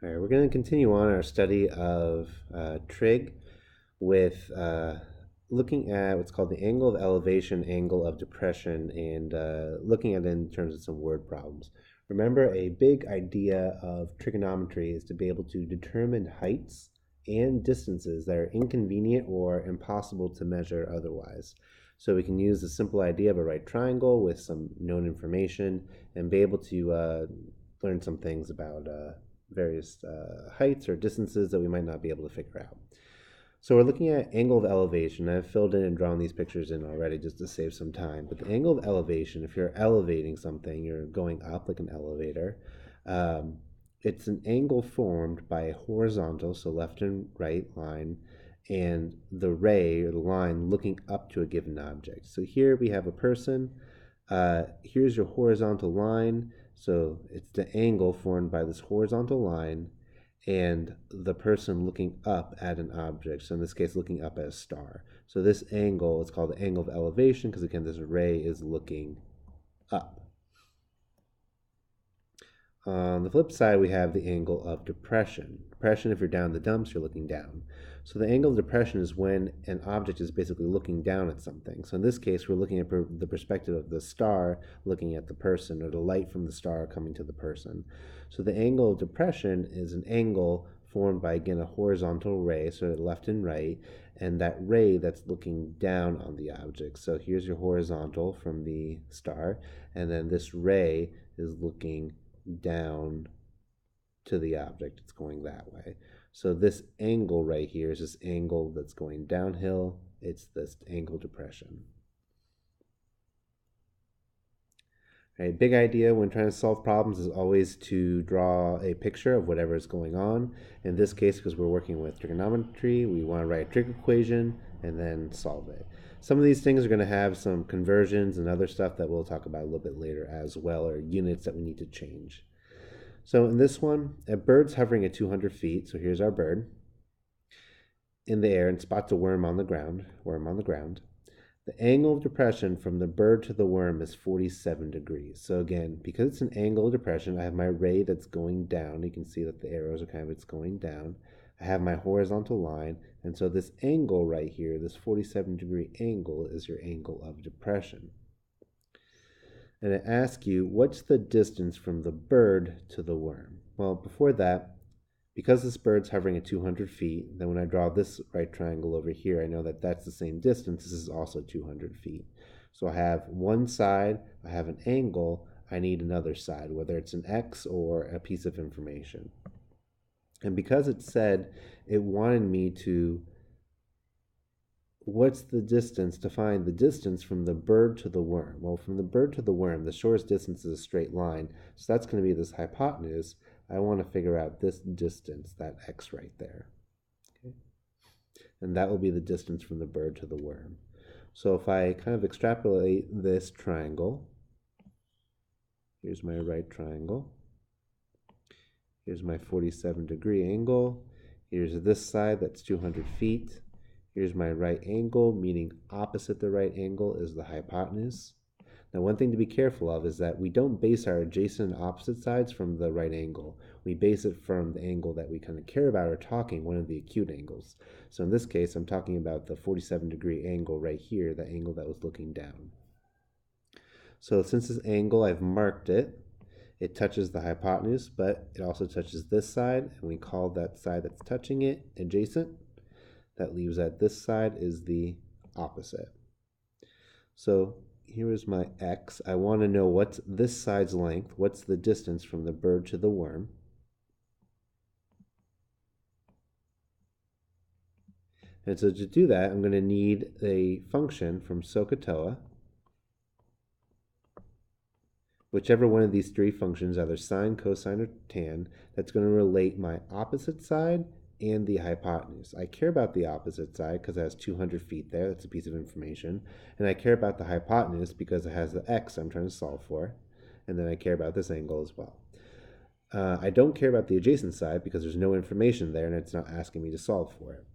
All right, we're going to continue on our study of trig with looking at what's called the angle of elevation, angle of depression, and looking at it in terms of some word problems. Remember, a big idea of trigonometry is to be able to determine heights and distances that are inconvenient or impossible to measure otherwise. So we can use the simple idea of a right triangle with some known information and be able to learn some things about various heights or distances that we might not be able to figure out. So we're looking at angle of elevation. I've filled in and drawn these pictures in already just to save some time. But the angle of elevation, if you're elevating something, you're going up like an elevator. It's an angle formed by a horizontal, so left and right line, and the ray or the line looking up to a given object. So here we have a person. Here's your horizontal line. So it's the angle formed by this horizontal line and the person looking up at an object. So in this case, looking up at a star. So this angle is called the angle of elevation because, again, this ray is looking up. On the flip side, we have the angle of depression. Depression, if you're down in the dumps, you're looking down. So the angle of depression is when an object is basically looking down at something. So in this case, we're looking at the perspective of the star looking at the person, or the light from the star coming to the person. So the angle of depression is an angle formed by, again, a horizontal ray, so left and right, and that ray that's looking down on the object. So here's your horizontal from the star, and then this ray is looking down to the object. It's going that way. So this angle right here is this angle that's going downhill. It's this angle depression. A big idea when trying to solve problems is always to draw a picture of whatever is going on. In this case, because we're working with trigonometry, we want to write a trig equation and then solve it. Some of these things are going to have some conversions and other stuff that we'll talk about a little bit later as well, or units that we need to change. So in this one, a bird's hovering at 200 feet. So here's our bird in the air and spots a worm on the ground. The angle of depression from the bird to the worm is 47 degrees. So again, because it's an angle of depression, I have my ray that's going down. You can see that the arrows are it's going down. I have my horizontal line, and so this angle right here, this 47-degree angle, is your angle of depression. And it asks you, what's the distance from the bird to the worm? Well, before that, because this bird's hovering at 200 feet, then when I draw this right triangle over here, I know that that's the same distance. This is also 200 feet. So I have one side, I have an angle, I need another side, whether it's an X or a piece of information. And because it said it wanted me to, what's the distance, to find the distance from the bird to the worm? Well, from the bird to the worm, the shortest distance is a straight line. So that's going to be this hypotenuse. I want to figure out this distance, that X right there. Okay. And that will be the distance from the bird to the worm. So if I kind of extrapolate this triangle, here's my right triangle. Here's my 47-degree angle. Here's this side, that's 200 feet. Here's my right angle, meaning opposite the right angle is the hypotenuse. Now, one thing to be careful of is that we don't base our adjacent and opposite sides from the right angle. We base it from the angle that we kind of care about or talking, one of the acute angles. So in this case, I'm talking about the 47-degree angle right here, the angle that was looking down. So since this angle, I've marked it. It touches the hypotenuse, but it also touches this side, and we call that side that's touching it adjacent. That leaves that this side is the opposite. So here is my X. I want to know what's this side's length. What's the distance from the bird to the worm? And so to do that, I'm going to need a function from SOHCAHTOA. Whichever one of these three functions, either sine, cosine, or tan, that's going to relate my opposite side and the hypotenuse. I care about the opposite side because it has 200 feet there. That's a piece of information. And I care about the hypotenuse because it has the X I'm trying to solve for. And then I care about this angle as well. I don't care about the adjacent side because there's no information there and it's not asking me to solve for it.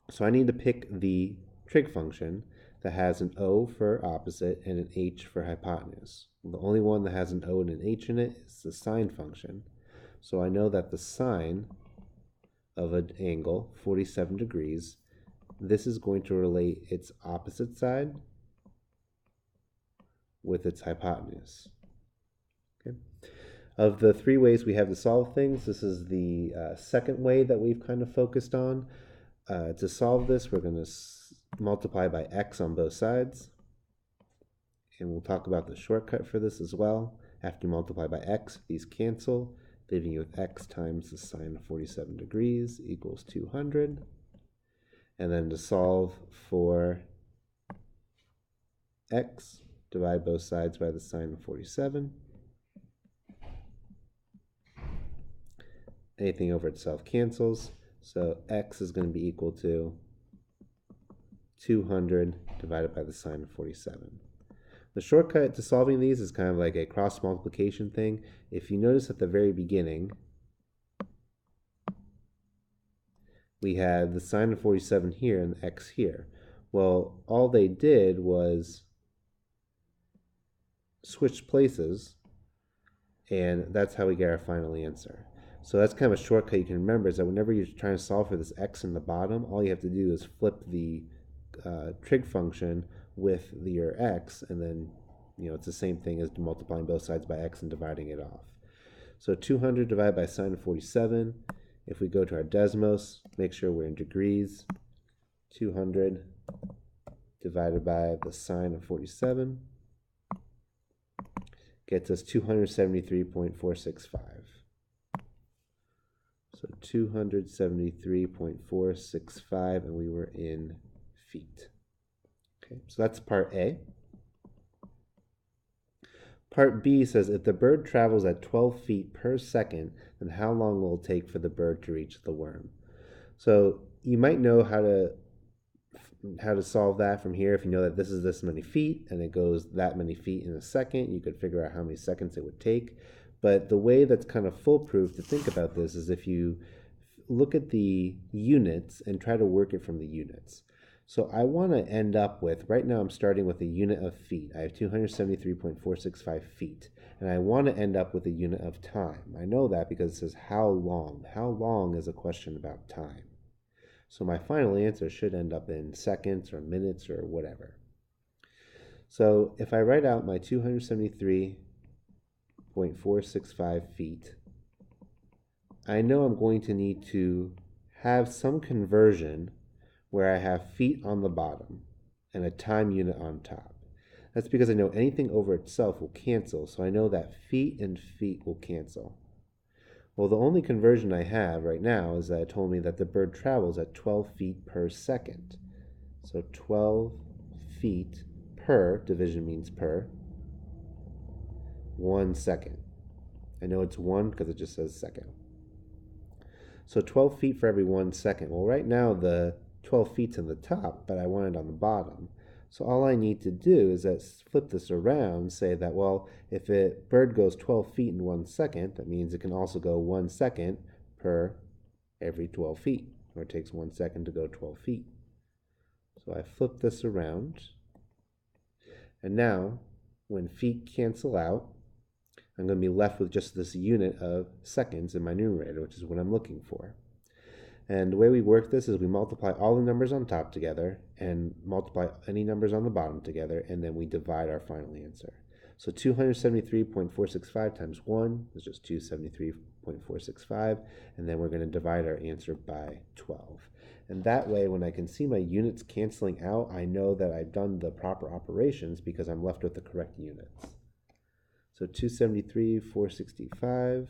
So I need to pick the trig function that has an O for opposite and an H for hypotenuse. The only one that has an O and an H in it is the sine function. So I know that the sine of an angle, 47 degrees, this is going to relate its opposite side with its hypotenuse. Okay. Of the three ways we have to solve things, this is the second way that we've kind of focused on. To solve this, we're going to multiply by x on both sides. And we'll talk about the shortcut for this as well. After you multiply by x, these cancel, leaving you with x times the sine of 47 degrees equals 200. And then to solve for x, divide both sides by the sine of 47. Anything over itself cancels. So x is going to be equal to 200 divided by the sine of 47. The shortcut to solving these is kind of like a cross multiplication thing. If you notice at the very beginning, we had the sine of 47 here and the x here. Well, all they did was switch places, and that's how we get our final answer. So that's kind of a shortcut you can remember, is that whenever you're trying to solve for this x in the bottom, all you have to do is flip the trig function with your x, and then it's the same thing as multiplying both sides by x and dividing it off. So 200 divided by sine of 47. If we go to our Desmos, make sure we're in degrees. 200 divided by the sine of 47 gets us 273.465. So 273.465, and we were in feet. Okay, so that's part A. Part B says, if the bird travels at 12 feet per second, then how long will it take for the bird to reach the worm? So you might know how to solve that from here. If you know that this is this many feet and it goes that many feet in a second, you could figure out how many seconds it would take. But the way that's kind of foolproof to think about this is if you look at the units and try to work it from the units. So I want to end up with, right now I'm starting with a unit of feet. I have 273.465 feet. And I want to end up with a unit of time. I know that because it says how long. How long is a question about time. So my final answer should end up in seconds or minutes or whatever. So if I write out my 273.465 feet, I know I'm going to need to have some conversion where I have feet on the bottom and a time unit on top. That's because I know anything over itself will cancel, so I know that feet and feet will cancel. Well, the only conversion I have right now is that it told me that the bird travels at 12 feet per second. So 12 feet per, division means per, 1 second. I know it's 1 because it just says second. So 12 feet for every 1 second. Well, right now the 12 feet's in the top, but I want it on the bottom. So all I need to do is flip this around and say that, well, if a bird goes 12 feet in 1 second, that means it can also go 1 second per every 12 feet, or it takes 1 second to go 12 feet. So I flip this around, and now when feet cancel out, I'm going to be left with just this unit of seconds in my numerator, which is what I'm looking for. And the way we work this is we multiply all the numbers on top together and multiply any numbers on the bottom together, and then we divide our final answer. So 273.465 times 1 is just 273.465, and then we're going to divide our answer by 12. And that way, when I can see my units canceling out, I know that I've done the proper operations because I'm left with the correct units. So 273.465.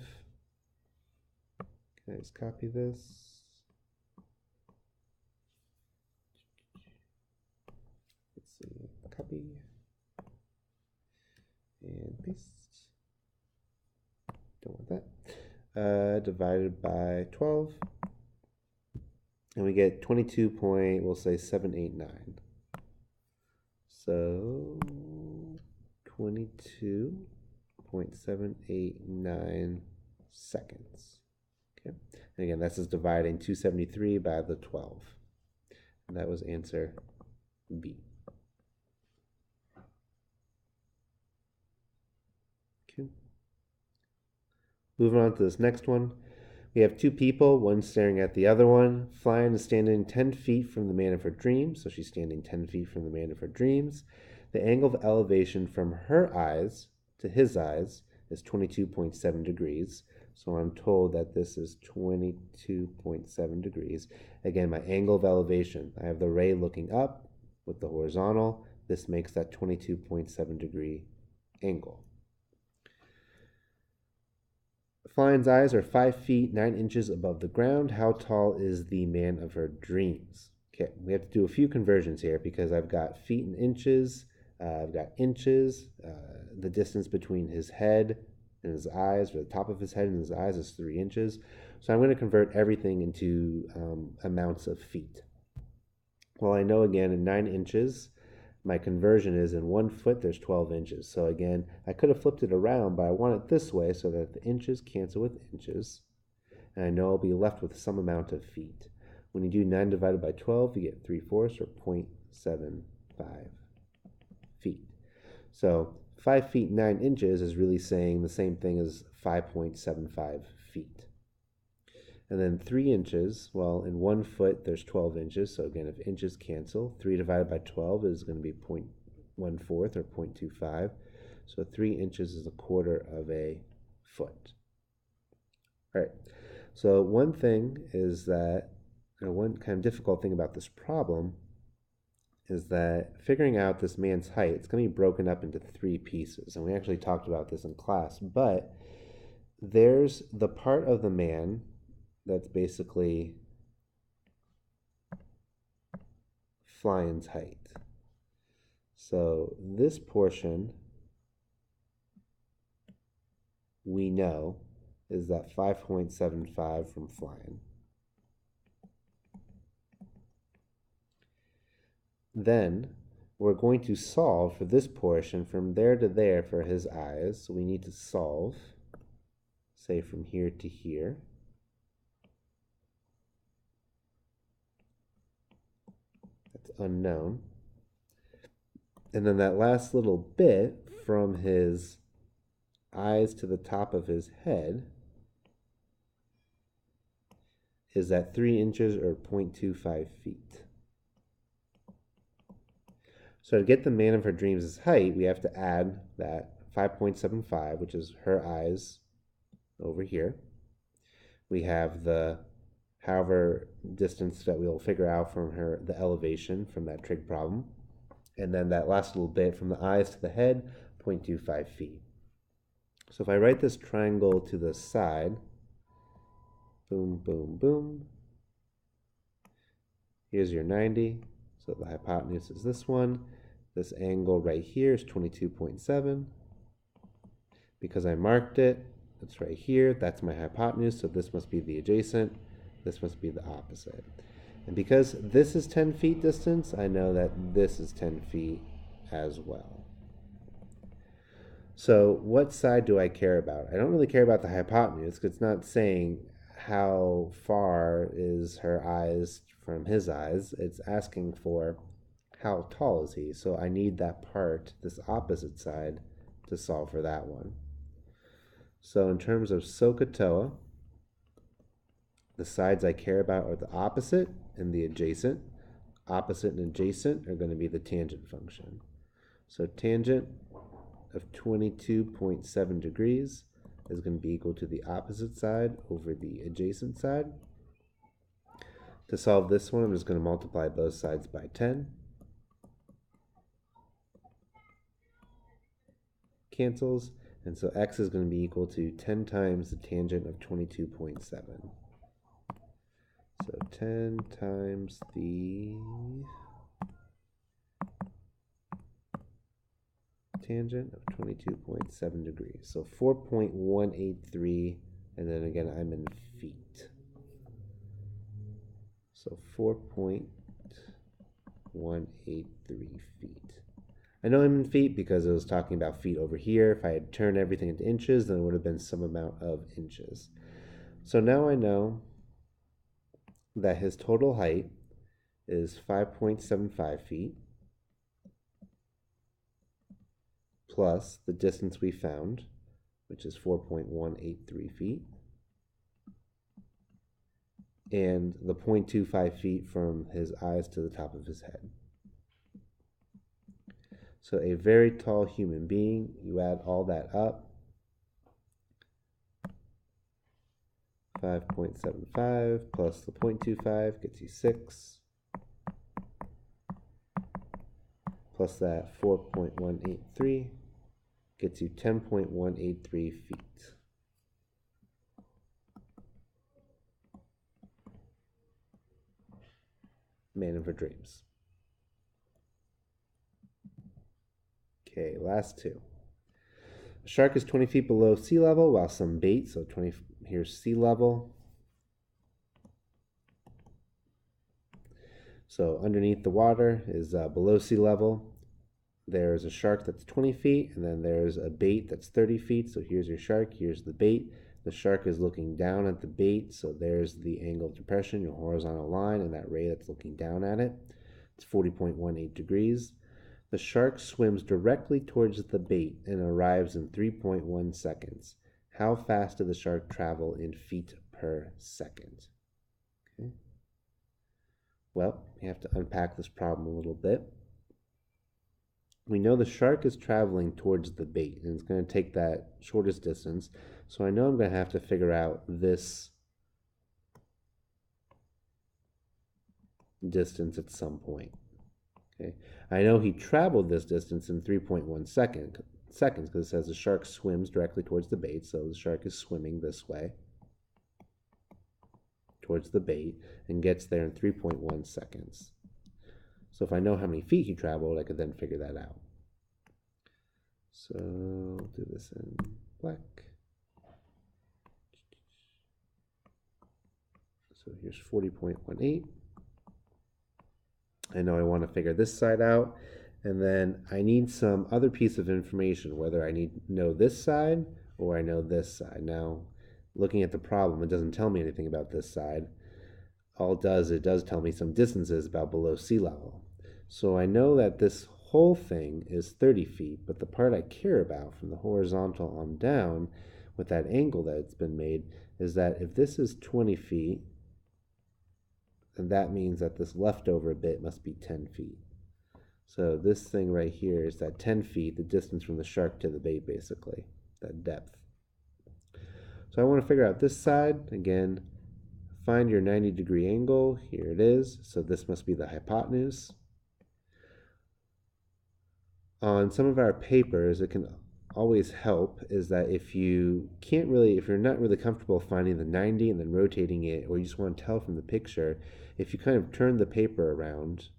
Can I just copy this? Copy and paste. Don't want that. Divided by 12, and we get 22.789. So 22.789 seconds. Okay, and again, this is dividing 273 by the 12, and that was answer B. Moving on to this next one. We have two people, one staring at the other one. Flying is standing 10 feet from the man of her dreams, so she's standing 10 feet from the man of her dreams. The angle of elevation from her eyes to his eyes is 22.7 degrees. So I'm told that this is 22.7 degrees. Again, my angle of elevation. I have the ray looking up with the horizontal. This makes that 22.7 degree angle. Flying's eyes are 5 feet 9 inches above the ground. How tall is the man of her dreams? Okay, we have to do a few conversions here because I've got feet and inches. I've got inches. The distance between his head and his eyes, or the top of his head and his eyes, is 3 inches. So I'm going to convert everything into amounts of feet. Well, I know again in 9 inches, my conversion is in 1 foot, there's 12 inches. So again, I could have flipped it around, but I want it this way so that the inches cancel with inches. And I know I'll be left with some amount of feet. When you do 9 divided by 12, you get 3/4 or 0.75 feet. So 5 feet 9 inches is really saying the same thing as 5.75 feet. And then 3 inches, well, in 1 foot, there's 12 inches. So again, if inches cancel, 3 divided by 12 is going to be 0.14 or 0.25. So 3 inches is 1/4 of a foot. All right. So one thing is that, or one kind of difficult thing about this problem is that figuring out this man's height, it's going to be broken up into 3 pieces. And we actually talked about this in class, but there's the part of the man that's basically Flying's height. So this portion we know is that 5.75 from Flying. Then we're going to solve for this portion from there to there for his eyes. So we need to solve, say, from here to here. Unknown. And then that last little bit from his eyes to the top of his head is that 3 inches or 0.25 feet. So to get the man of her dreams' height, we have to add that 5.75, which is her eyes over here. We have the however distance that we'll figure out from her, the elevation from that trig problem. And then that last little bit from the eyes to the head, 0.25 feet. So if I write this triangle to the side, boom, boom, boom. Here's your 90. So the hypotenuse is this one. This angle right here is 22.7. Because I marked it, it's right here. That's my hypotenuse, so this must be the adjacent. This must be the opposite. And because this is 10 feet distance, I know that this is 10 feet as well. So what side do I care about? I don't really care about the hypotenuse because it's not saying how far is her eyes from his eyes. It's asking for how tall is he. So I need that part, this opposite side, to solve for that one. So in terms of SOHCAHTOA, the sides I care about are the opposite and the adjacent. Opposite and adjacent are going to be the tangent function. So tangent of 22.7 degrees is going to be equal to the opposite side over the adjacent side. To solve this one, I'm just going to multiply both sides by 10. Cancels, and so x is going to be equal to 10 times the tangent of 22.7. So 10 times the tangent of 22.7 degrees. So 4.183, and then again, I'm in feet. So 4.183 feet. I know I'm in feet because it was talking about feet over here. If I had turned everything into inches, then it would have been some amount of inches. So now I know that his total height is 5.75 feet plus the distance we found which is 4.183 feet, and the 0.25 feet from his eyes to the top of his head. So a very tall human being, you add all that up, 5.75 plus the 0.25 gets you 6, plus that 4.183 gets you 10.183 feet. Man in for dreams. Okay, last two. A shark is 20 feet below sea level, while some bait, so 20, here's sea level. So underneath the water is below sea level. There's a shark that's 20 feet, and then there's a bait that's 30 feet. So here's your shark, here's the bait. The shark is looking down at the bait, so there's the angle of depression, your horizontal line, and that ray that's looking down at it. It's 40.18 degrees. The shark swims directly towards the bait and arrives in 3.1 seconds. How fast did the shark travel in feet per second? Okay. Well, we have to unpack this problem a little bit. We know the shark is traveling towards the bait, and it's going to take that shortest distance. So I know I'm going to have to figure out this distance at some point. Okay. I know he traveled this distance in 3.1 seconds because it says the shark swims directly towards the bait. So the shark is swimming this way towards the bait and gets there in 3.1 seconds. So if I know how many feet he traveled, I could then figure that out. So I'll do this in black. So here's 40.18. I know I want to figure this side out, and then I need some other piece of information, whether I need to know this side or I know this side. Now, looking at the problem, it doesn't tell me anything about this side. All it does tell me some distances about below sea level. So I know that this whole thing is 30 feet, but the part I care about from the horizontal on down with that angle that it's been made is that if this is 20 feet, and that means that this leftover bit must be 10 feet. So this thing right here is that 10 feet, the distance from the shark to the bait, basically, that depth. So I want to figure out this side. Again, find your 90-degree angle. Here it is. So this must be the hypotenuse. On some of our papers, it can always help is that if you're not really comfortable finding the 90 and then rotating it, or you just want to tell from the picture, if you kind of turn the paper around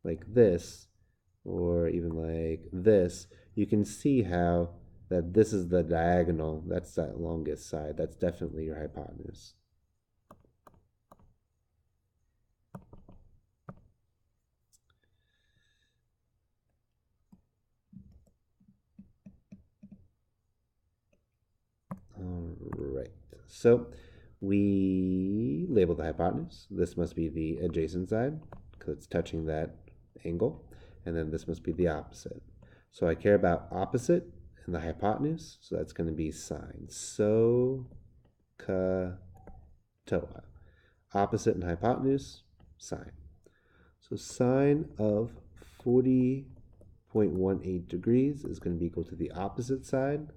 like this, or even like this, you can see how that this is the diagonal, that's that longest side, that's definitely your hypotenuse. All right, so we label the hypotenuse. This must be the adjacent side because it's touching that angle, and then this must be the opposite. So I care about opposite and the hypotenuse, so that's going to be sine. SOHCAHTOA. Opposite and hypotenuse, sine. So sine of 40.18 degrees is going to be equal to the opposite side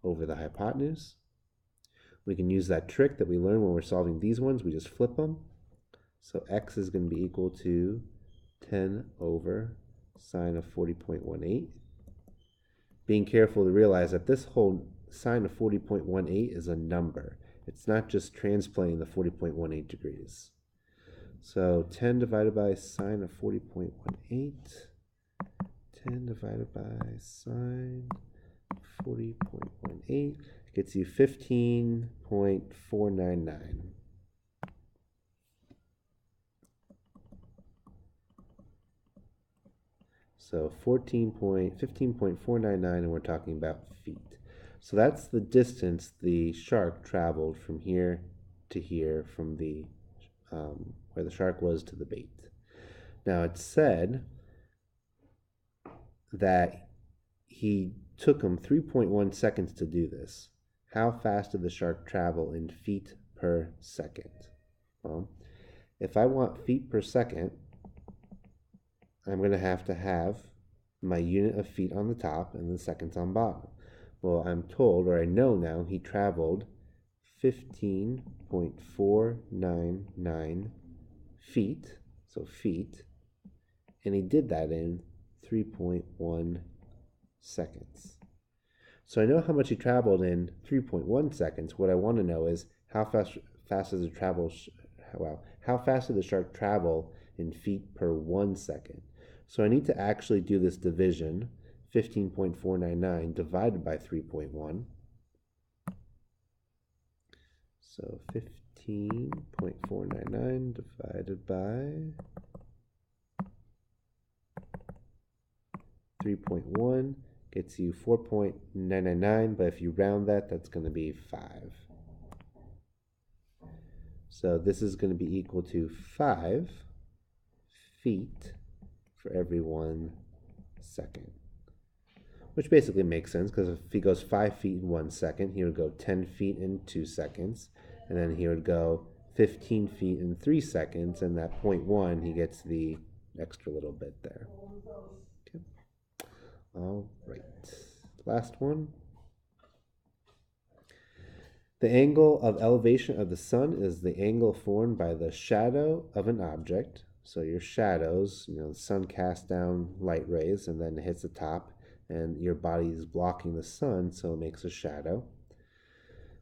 over the hypotenuse. We can use that trick that we learned when we're solving these ones. We just flip them. So x is going to be equal to 10 over sine of 40.18. Being careful to realize that this whole sine of 40.18 is a number. It's not just transplanting the 40.18 degrees. So 10 divided by sine of 40.18, 10 divided by sine 40.18 gets you 15.499. So 15.499, and we're talking about feet. So that's the distance the shark traveled from here to here, from the where the shark was to the bait. Now it said that he took him 3.1 seconds to do this. How fast did the shark travel in feet per second? Well, if I want feet per second, I'm going to have my unit of feet on the top and the seconds on bottom. Well, I'm told, or I know now, he traveled 15.499 feet, so feet, and he did that in 3.1 seconds. So I know how much he traveled in 3.1 seconds. What I want to know is how fast does it travel? How fast did the shark travel in feet per 1 second? So I need to actually do this division, 15.499 divided by 3.1. So 15.499 divided by 3.1 gets you 4.999, but if you round that, that's going to be 5. So this is going to be equal to 5 feet for every 1 second, which basically makes sense because if he goes 5 feet in 1 second, he would go 10 feet in 2 seconds, and then he would go 15 feet in 3 seconds, and that 0.1, he gets the extra little bit there. Okay. All right, last one. The angle of elevation of the sun is the angle formed by the shadow of an object. So your shadows, the sun casts down light rays and then it hits the top, and your body is blocking the sun, so it makes a shadow.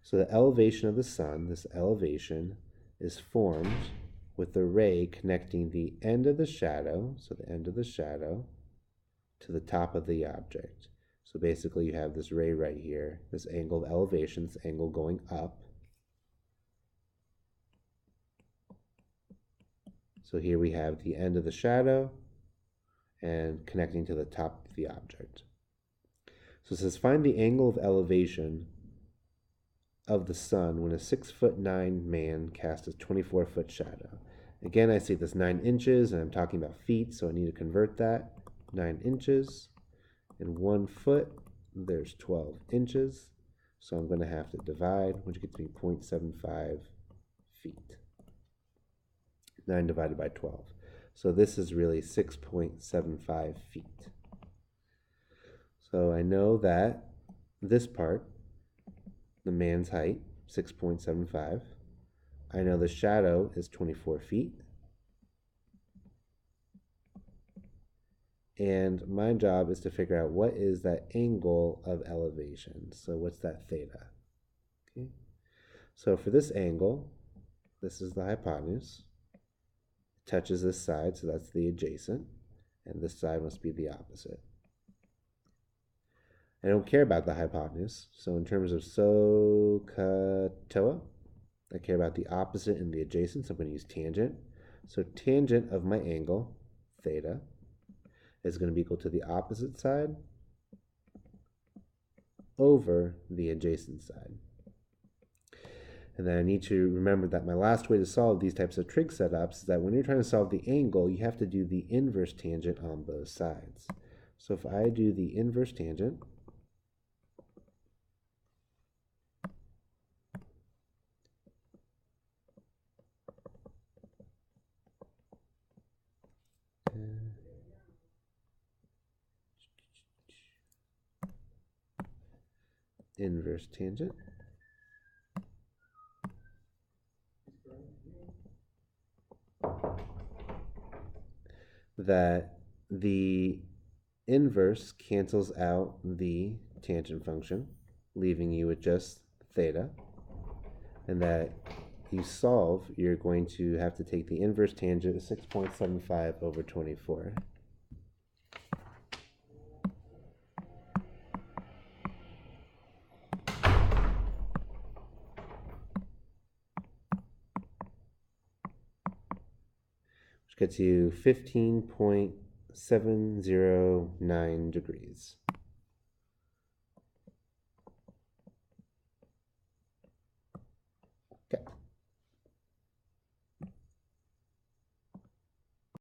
So the elevation of the sun, this elevation, is formed with the ray connecting the end of the shadow, so the end of the shadow, to the top of the object. So basically you have this ray right here, this angle of elevation, this angle going up. So here we have the end of the shadow and connecting to the top of the object. So it says find the angle of elevation of the sun when a 6'9" man casts a 24-foot shadow. Again, I see this 9 inches and I'm talking about feet, so I need to convert that. 9 inches. In 1 foot, there's 12 inches. So I'm going to have to divide, which gets me 0.75 feet. 9 divided by 12. So this is really 6.75 feet. So I know that this part, the man's height, 6.75. I know the shadow is 24 feet. And my job is to figure out what is that angle of elevation. So what's that theta? Okay. So for this angle, this is the hypotenuse. It touches this side, so that's the adjacent. And this side must be the opposite. I don't care about the hypotenuse. So in terms of SOHCAHTOA, I care about the opposite and the adjacent, so I'm going to use tangent. So tangent of my angle, theta, is going to be equal to the opposite side over the adjacent side. And then I need to remember that my last way to solve these types of trig setups is that when you're trying to solve the angle, you have to do the inverse tangent on both sides. So if I do the inverse tangent, inverse tangent, that the inverse cancels out the tangent function, leaving you with just theta, and that you solve, you're going to have to take the inverse tangent of 6.75 over 24. Which gets you 15.709 degrees.